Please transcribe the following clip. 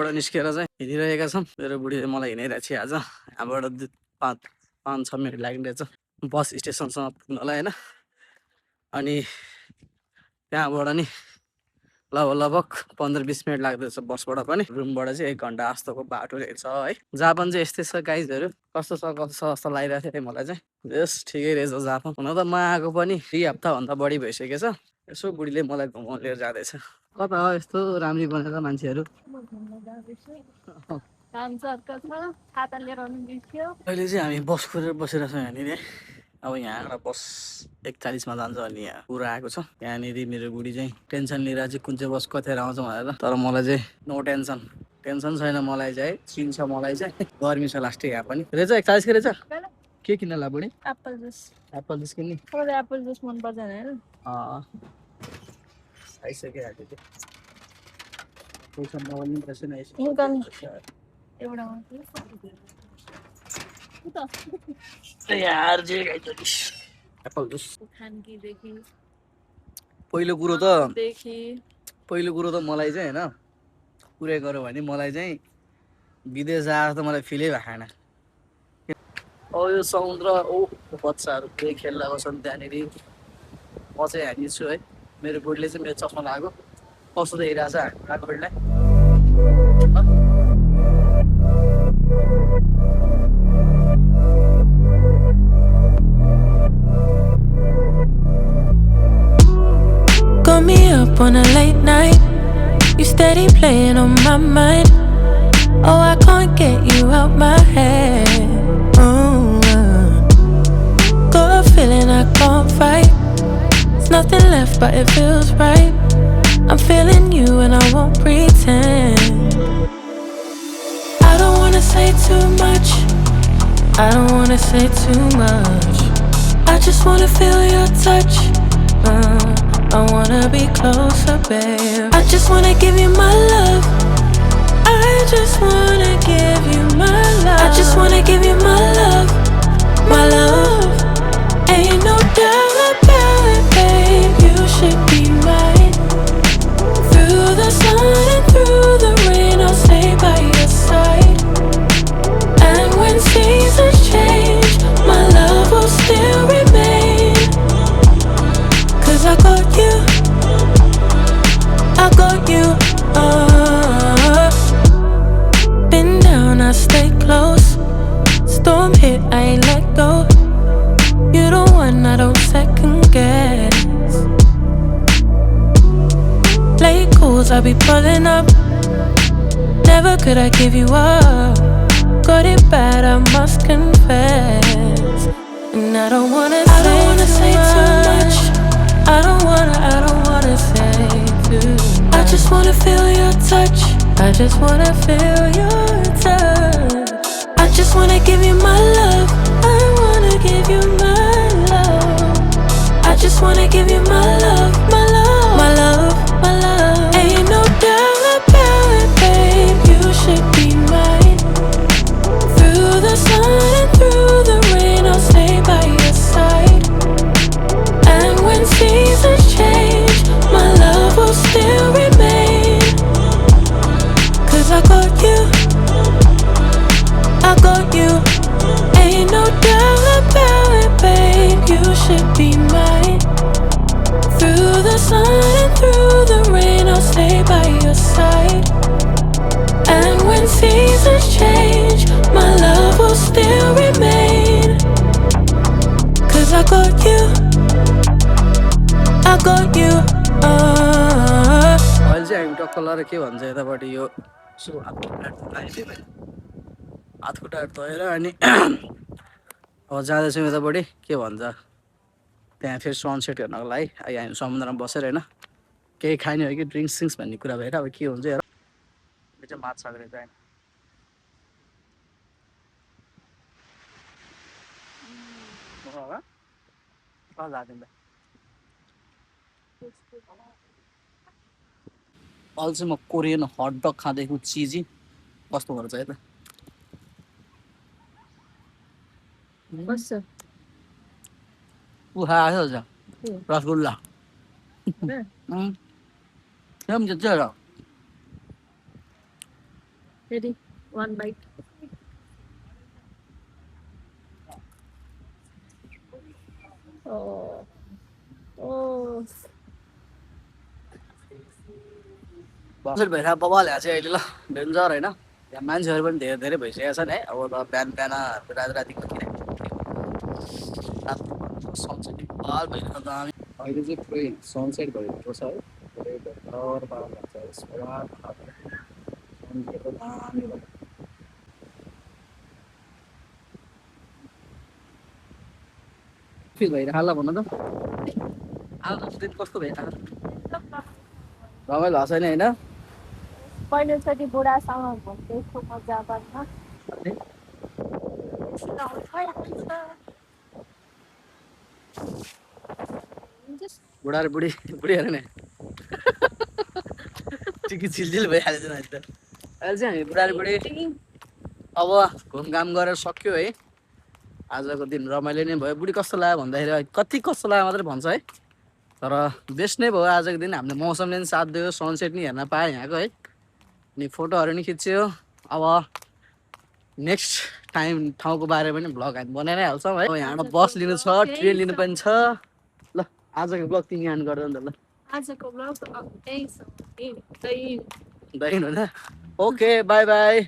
स्टेसनबाट निस्केर चाहिँ हिँडिरहेका छौँ। मेरो बुढीले मलाई हिँडाइरहेको छ आज। यहाँबाट 5-6 मिनट लागिरहेछ बस स्टेसनसम्म पुग्नलाई होइन। अनि त्यहाँबाट नि लगभग 15-20 मिनट लाग्दैछ बसबाट पनि। रुमबाट चाहिँ 1 घन्टा जस्तोको बाटो रहेछ है। जापान चाहिँ यस्तै छ गाइजहरू। कस्तो छ जस्तो लागिरहेको थियो मलाई चाहिँ। यस ठिकै रहेछ जापान। हुन त म आएको पनि 2 हप्ताभन्दा बढी भइसकेको छ। यसो बुढीले मलाई घुमाउन लिएर जाँदैछ। कता हो यस्तो राम्री बनेर मान्छेहरू? अहिले चाहिँ हामी बस कुरेर बसेर छौँ यहाँनिर। अब यहाँबाट बस 41 जान्छ अनि यहाँ पुरा आएको छ। यहाँनिर मेरो बुढी चाहिँ टेन्सन लिएर चाहिँ कुन चाहिँ बस कतिखेर आउँछ भनेर। तर मलाई चाहिँ नो टेन्सन, टेन्सन छैन मलाई चाहिँ। चिन्छ मलाई चाहिँ। गर्मी छ लास्टै यहाँ पनि। रहेछ 41 के रहेछ? के किन्न ला बुढी? Apple juice. एप्पल जुस किन्ने? मलाई एप्पल जुस मन पर्छ हैन? आइसक्यो आज चाहिँ। पैसा नगर्नु पर्छ नि आइसक्यो। एउटा यार जे गाइस एप्पल जुस खानकी देखि पहिलो कुरो त मलाई चाहिँ हैन पुरै गर्यो भने मलाई चाहिँ विदेश आएर त मलाई फिलै भएन। ओ यो समुद्र ओ बच्चाहरू के खेल्दा बस्छन् त्यहाँनिर। म चाहिँ हामी छु है। मेरो बुढीले चाहिँ मेरो चस्मा लगाएको कस्तो देखिरहेछ हाम्रो बुढीलाई। Got me up on a late night. You steady playing on my mind. Oh, I can't get you out my head. Got a feeling I can't fight. There's nothing left but it feels right. I'm feeling you and I won't pretend. I don't wanna say too much. I don't wanna say too much. I just wanna feel your touch. I wanna be closer, babe. I just wanna give you my love. I just wanna give you my love. I just wanna give you my love. My love. Ain't no doubt about it, babe. You should be mine. Through the sun and through the rain, I'll stay by your side. And when seasons change, my love will still remain. 'Cause I got you, I got you. Been down, I stay close. Storm hit, I ain't let go. You the one I don't second guess. Late calls, I be pulling up. Never could I give you up. Got it bad, I must confess. And I don't wanna say too much. I don't wanna say too much. I just wanna feel your touch. I just wanna feel your touch. I just wanna give you my love. I wanna give you my love. I just wanna give you my love, my love, my love, my love. Ain't no doubt about it, babe. You should be mine. Through the sun and through the rain, I'll stay by your side. And when seasons change, my love will still remain. 'Cause I got you, I got you. Ain't no doubt about it, babe. You should be mine. Through the sun and through the rain, I'll stay by your side. And when seasons change, my love will still remain. 'Cause I got you, I got you. अहिले चाहिँ हामी टक्क लगाएर के भन्छ यतापट्टि यो so हातखुट्टाहरू धोएर अनि अब जाँदैछौँ यतापट्टि के भन्छ त्यहाँ फेरि सनसेट हेर्नको लागि। अहिले हामी समुद्रमा बसेर होइन केही खाने हो कि ड्रिङ्क्स सिङ्क्स भन्ने कुरा भएर अब के हुन्छ हेर। यो चाहिँ माछा रहेछ होइन अहिले चाहिँ म कोरियन हटडग खाँदैछु चिजी कस्तो गर्छ है त ऊ खाएको छ रसगुल्ला त्यहाँ पनि त्यति हो Ready? One bite. Oh. Oh. बसेट भइरहेको बबाल ल्याएको छ अहिले ल डेन्जर होइन यहाँ मान्छेहरू पनि धेरै धेरै भइसकेका छन् है अब त बिहान बिहान राति रातिको सनसेट बबाल भइरहेको त हामी अहिले चाहिँ पुरै सनसेट भइरहेको छ है पुरै डर पार लाग्छ सनसेटको दामी भयो फिल भइरहेको ल भन्नु त आज दिन कस्तो भइरहेको रमाइलो भएको छैन होइन पहिलोचोटि बुढासँग घुम्दैछु मजा गर्न बुढा र बुढी बुढीहरू नै टिकी चिलचिल भइहाल्छ नि अहिले त अहिले चाहिँ हामी बुढा र बुढी अब घुमघाम गरेर सक्यो है आजको दिन रमाइलो नै भयो बुढी कस्तो लाग्यो भन्दाखेरि कति कस्तो लाग्यो मात्रै भन्छ है तर बेस्ट नै भयो आजको दिन हामीले मौसमले पनि साथ दियो सनसेट नि हेर्न पाएँ यहाँको है अनि फोटोहरू नि खिच्यो अब नेक्स्ट टाइम ठाउँको बारेमा पनि भ्लग हामी बनाइ नै हाल्छौँ है यहाँबाट बस लिनु छ ट्रेन लिनु पनि छ ल आजको ब्लग तिमी यान गर्दा नि त ल आजको ब्लग त्यही छ दैन होइन ओके बाई बाई